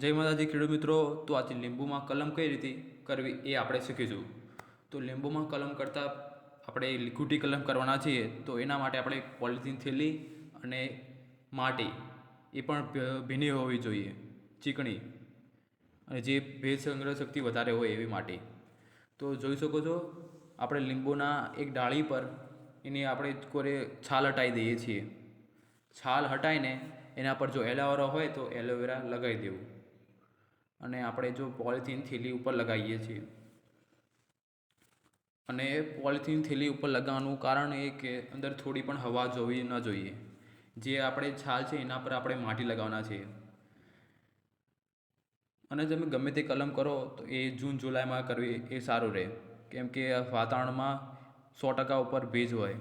જય માતાજી ખેડૂત મિત્રો. તો આજે લીંબુમાં કલમ કઈ રીતે કરવી એ આપણે શીખીશું. તો લીંબુમાં કલમ કરતાં આપણે લીખુટી કલમ કરવાના છીએ. તો એના માટે આપણે પોલિથીન થેલી અને માટી એ પણ ભીની હોવી જોઈએ, ચીકણી, અને જે ભેજ સંગ્રહ શક્તિ વધારે હોય એવી માટી. તો જોઈ શકો છો આપણે લીંબુના એક ડાળી પર એની આપણે કોરે છાલ હટાવી દઈએ છીએ. છાલ હટાવીને એના પર જો એલોવેરા હોય તો એલોવેરા લગાવી દેવું, અને આપણે જો પોલિથીન થેલી ઉપર લગાવીએ છીએ. અને પોલિથીન થેલી ઉપર લગાવવાનું કારણ એ કે અંદર થોડી પણ હવા જોવી ન જોઈએ. જે આપણે છાલ છે એના પર આપણે માટી લગાવવાના છીએ. અને તમે ગમે તે કલમ કરો તો એ જૂન જુલાઈમાં કરવી એ સારું રહે, કેમ કે વાતાવરણમાં 100% ઉપર ભેજ હોય.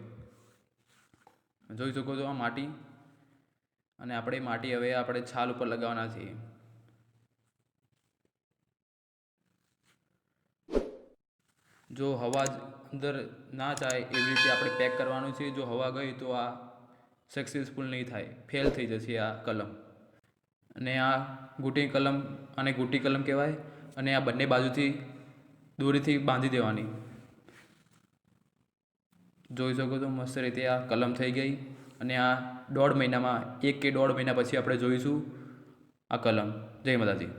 જોઈ શકો છો આ માટી, અને આપણે માટી હવે આપણે છાલ ઉપર લગાવવાના છીએ. જો હવા અંદર ના જાય એવી રીતે આપણે પેક કરવાનું છે. જો હવા ગઈ તો આ સક્સેસફુલ નહીં થાય, ફેલ થઈ જશે આ કલમ. અને આ ગુટી કલમ, અને ગુટી કલમ કહેવાય. અને આ બંને બાજુથી દોરીથી બાંધી દેવાની. જોઈ શકો છો મસ્ત રીતે આ કલમ થઈ ગઈ. અને આ 1.5 મહિનામાં, 1 કે 1.5 મહિના પછી આપણે જોઈશું આ કલમ. જય માતાજી.